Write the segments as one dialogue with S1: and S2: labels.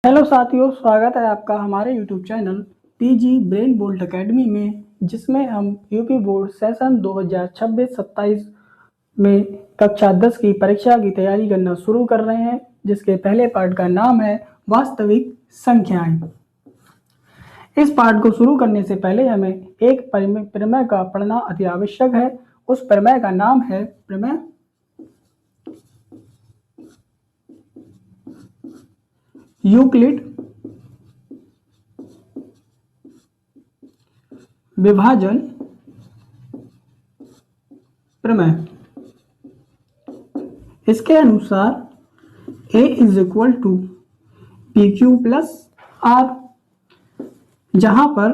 S1: Hello साथियों, स्वागत है आपका हमारे YouTube channel TG brain bolt academy में, जिसमें हम यूपी बोर्ड सेशन 2026-27 में कक्षा 10 की परीक्षा की तैयारी करना शुरू कर रहे हैं, जिसके पहले पार्ट का नाम है वास्तविक संख्याएं। इस पार्ट को शुरू करने से पहले हमें एक प्रमेय का पढ़ना अति आवश्यक है। उस प्रमेय का नाम है प्रमेय यूक्लिड विभाजन प्रमेय। इसके अनुसार A is equal to P Q plus R, जहां पर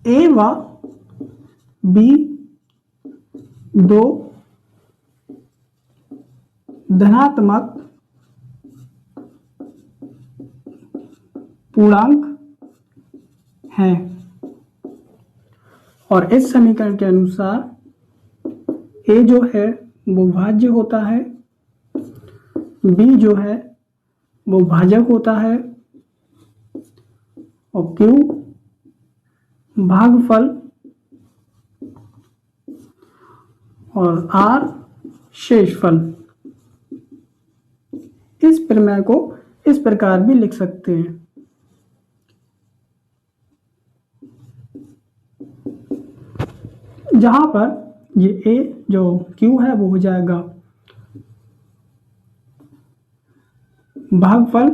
S1: A व B दो धनात्मक पूर्णांक हैं, और इस समीकरण के अनुसार A जो है वो भाज्य होता है, B जो है वो भाजक होता है, और Q भागफल और R शेषफल। इस प्रमेय को इस प्रकार भी लिख सकते हैं। जहां पर ये A जो Q है वो हो जाएगा भागफल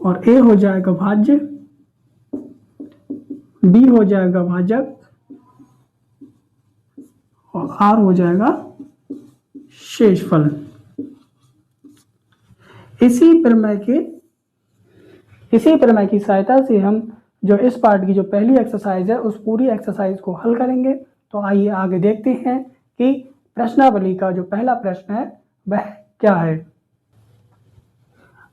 S1: और A हो जाएगा भाज्य, B हो जाएगा भाजक और R हो जाएगा शेषफल। इसी प्रमेय की सहायता से हम जो इस पार्ट की जो पहली एक्सरसाइज है उस पूरी एक्सरसाइज को हल करेंगे। तो आइए आगे देखते हैं कि प्रश्नावली का जो पहला प्रश्न है वह क्या है।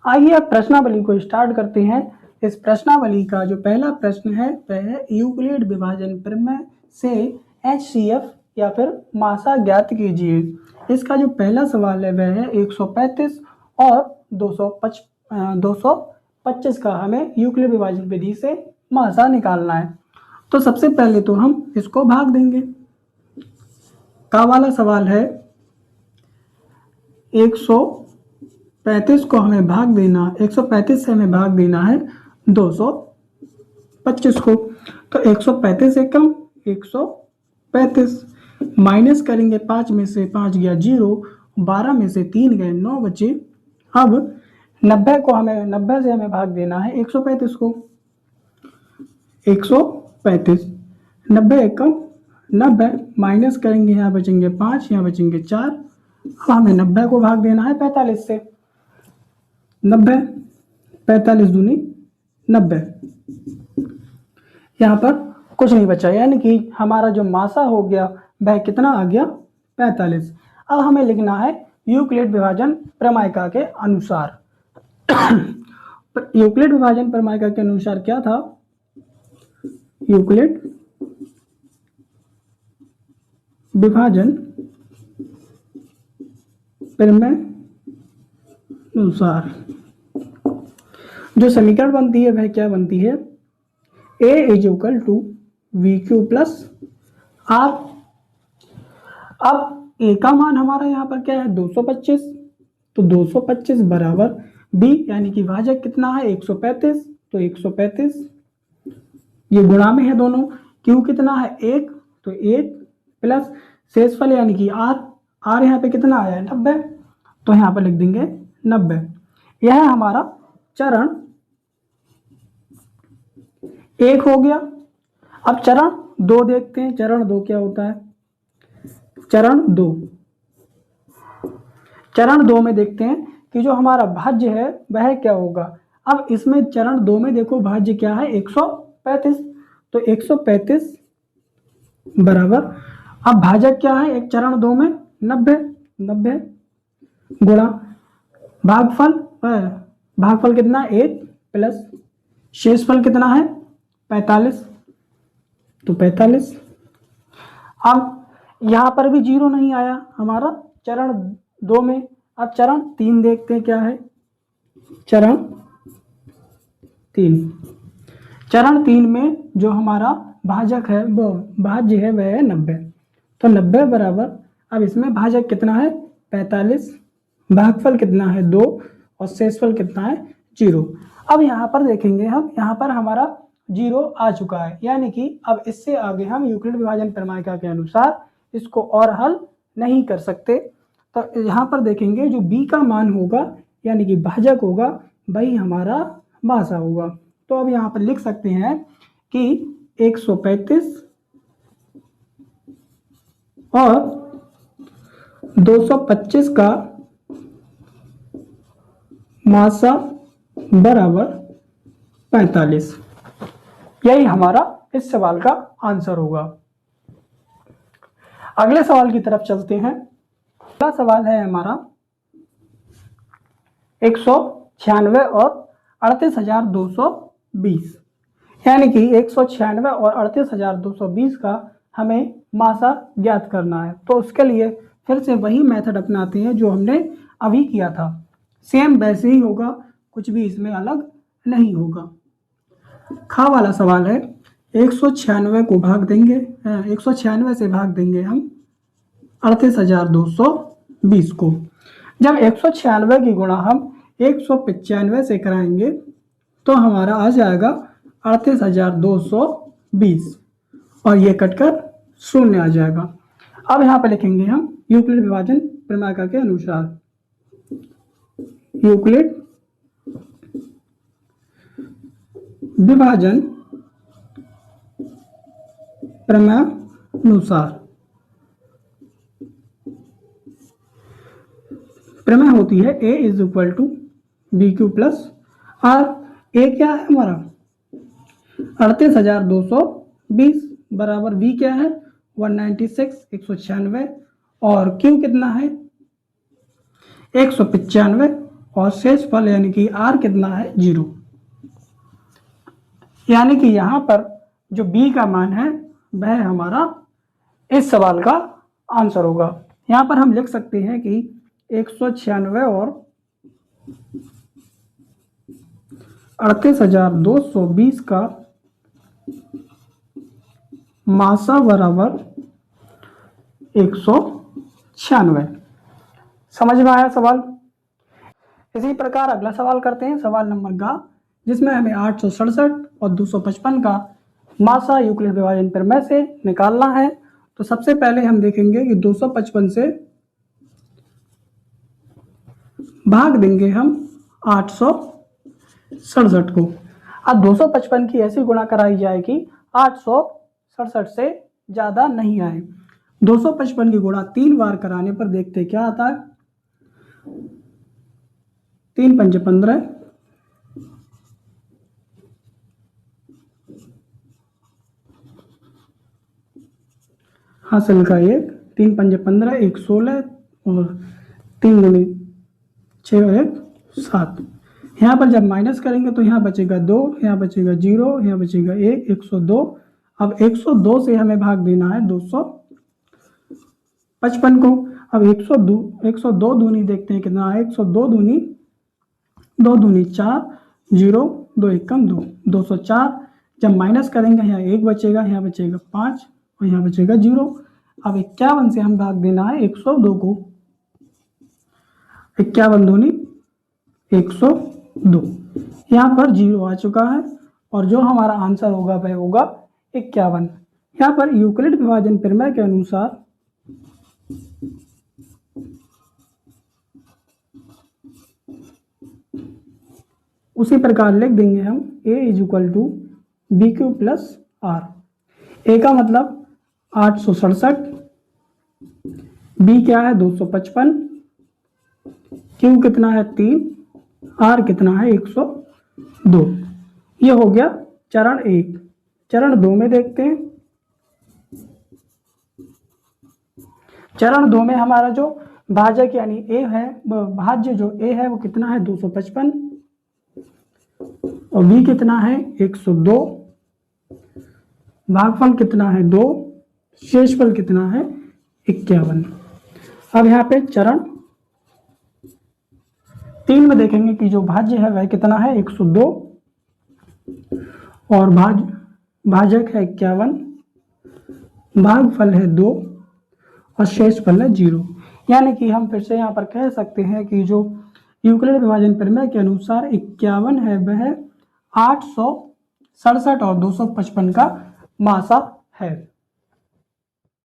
S1: आइए अब प्रश्नावली को स्टार्ट करते हैं। इस प्रश्नावली का जो पहला प्रश्न है वह है यूक्लिड विभाजन प्रमेय से HCF या फिर मासा ज्ञात कीजिए। इसका जो पहला सवाल है वह है 135 और 225 का हमें यूक्लिड विभाजन विधि से मासा निकालना है। तो सबसे पहले तो हम इसको भाग देंगे। का वाला सवाल है 135 को हमें भाग देना, 135 से हमें भाग देना है 225 को। तो 135 से कम 135 माइनस करेंगे, 5 में से 5 गया 0, 12 में से 3 गए 9 बचे। अब 90 को हमें 90 से हमें भाग देना है 135 को। 135 90 एकम 90 माइनस करेंगे, यहाँ बचेंगे 5, यहाँ बचेंगे 4। अब हमें 90 को भाग देना है 45 से। 90 45 दूनी 90, यहाँ पर कुछ नहीं बचा, यानी कि हमारा जो मासा हो गया वह कितना आ गया 45। अब हमें लिखना है यूक्लिड विभाजन प्रमेयिका के अनुसार। यूक्लिड विभाजन प्रमेयिका के अनुसार क्या था? यूक्लिड विभाजन प्रमेय अनुसार जो समीकरण बनती है वह क्या बनती है? A is equal to V Q plus R. अब A का मान हमारा यहाँ पर क्या है 225, तो 225 बराबर B यानी कि भाजक कितना है 135, तो 135 ये गुणा में है दोनों। Q कितना है 1, तो 1 प्लस शेषफल यानी कि R यहाँ पे कितना आया है 90, तो यहाँ पर लिख देंगे 90। यह है हमारा चरण 1 हो गया। अब चरण 2 देखते हैं। चरण 2 क्या होता है? चरण 2 में देखते हैं कि जो हमारा भाज्य है वह क्या होगा। अब इसमें चरण 2 में देखो भाज्य क्या है 135, तो 135 बराबर, अब भाजक क्या है एक चरण 2 में 90 गुणा भागफल कितना 1 प्लस शेषफल कितना है 45, तो 45। अब यहाँ पर भी 0 नहीं आया, हमारा चरण 2 में। अब चरण 3 देखते हैं क्या है। चरण 3, चरण 3 में जो हमारा भाजक है वो भाज्य है वह है 90। तो 90 बराबर, अब इसमें भाजक कितना है 45, भागफल कितना है 2 और शेषफल कितना है 0। अब यहाँ पर देखेंगे हम, यहाँ पर हमारा 0 आ चुका है, यानी कि अब इससे आगे हम यूक्लिड विभाजन प्रमेय के अनुसार इसको और हल नहीं कर सकते। तो यहाँ पर देखेंगे जो b का मान होगा यानी कि भाजक होगा वही हमारा मासा होगा। तो अब यहाँ पर लिख सकते हैं कि 135 और 225 का मासा बराबर 45। यही हमारा इस सवाल का आंसर होगा। अगले सवाल की तरफ चलते हैं। अगला सवाल है हमारा 196 और 38,220, यानी कि 196 और 38,220 का हमें मासा ज्ञात करना है। तो उसके लिए फिर से वही मेथड अपनाते हैं जो हमने अभी किया था, सेम वैसे ही होगा, कुछ भी इसमें अलग नहीं होगा। खा वाला सवाल है, 196 को भाग देंगे 196 से भाग देंगे हम 38,220 को। जब 196 की गुणा हम 195 से कराएंगे तो हमारा आ जाएगा 38,220 और ये कटकर 0 आ जाएगा। अब यहाँ पर लिखेंगे हम यूक्लिड विभाजन प्रमेय के अनुसार, यूक्लिड विभाजन प्रमेय अनुसार प्रमेय होती है A is equal to B Q plus R. A क्या है हमारा 38,220 बराबर बी क्या है 196 196 और क्यू कितना है 195 और शेषफल यानी कि आर कितना है 0। यानी कि यहाँ पर जो बी का मान है वह हमारा इस सवाल का आंसर होगा। यहाँ पर हम लिख सकते हैं कि 196 और 38,220 का मासा बराबर 196। समझ में आया सवाल। इसी प्रकार अगला सवाल करते हैं, सवाल नंबर का, जिसमें हमें 867 और 255 का मासा यूक्लिड विभाजन प्रमेय से निकालना है। तो सबसे पहले हम देखेंगे कि 255 से भाग देंगे हम 867 को। अब 255 की ऐसी गुणा कराई जाए कि 867 से ज्यादा नहीं आए। 255 की गुणा 3 बार कराने पर देखते क्या आता है, 3 पंजे 15, हासिल का 1, 3 पंजे 15, 1 16 और 3 दूनी 6 और 1 7। यहाँ पर जब माइनस करेंगे तो यहाँ बचेगा 2, यहाँ बचेगा 0, यहाँ बचेगा 1, 102। अब 102 से हमें भाग देना है 255 को। अब 102 दूनी देखते हैं कितना है, 102 दूनी 2 दूनी 4, 0 2 1 कम 2, 204। जब माइनस करेंगे यहाँ 1 बचेगा, यहाँ बचेगा 5 और यहाँ बचेगा 0। अब 51 से हम भाग देना है 102 को, 51 दूनी 102। यहाँ पर 0 आ चुका है और जो हमारा आंसर होगा वह होगा 51। यहाँ पर यूक्लिड विभाजन प्रमेय के अनुसार उसी प्रकार लिख देंगे हम A is equal to B Q plus R. A का मतलब 867, बी क्या है 255, क्यू कितना है 3, आर कितना है 102। ये हो गया चरण 1। चरण 2 में देखते हैं। चरण 2 में हमारा जो भाजक यानी ए है, भाज्य जो ए है वो कितना है 255 और बी कितना है 102, भागफल कितना है 2, शेषफल कितना है 51। अब यहाँ पे चरण 3 में देखेंगे कि जो भाज्य है वह कितना है 102 और भाजक है 51, भागफल है 2 और शेष फल है 0। यानी कि हम फिर से यहाँ पर कह सकते हैं कि जो यूक्लिड विभाजन प्रमेय के अनुसार 51 है वह 867 और 255 का मासा है।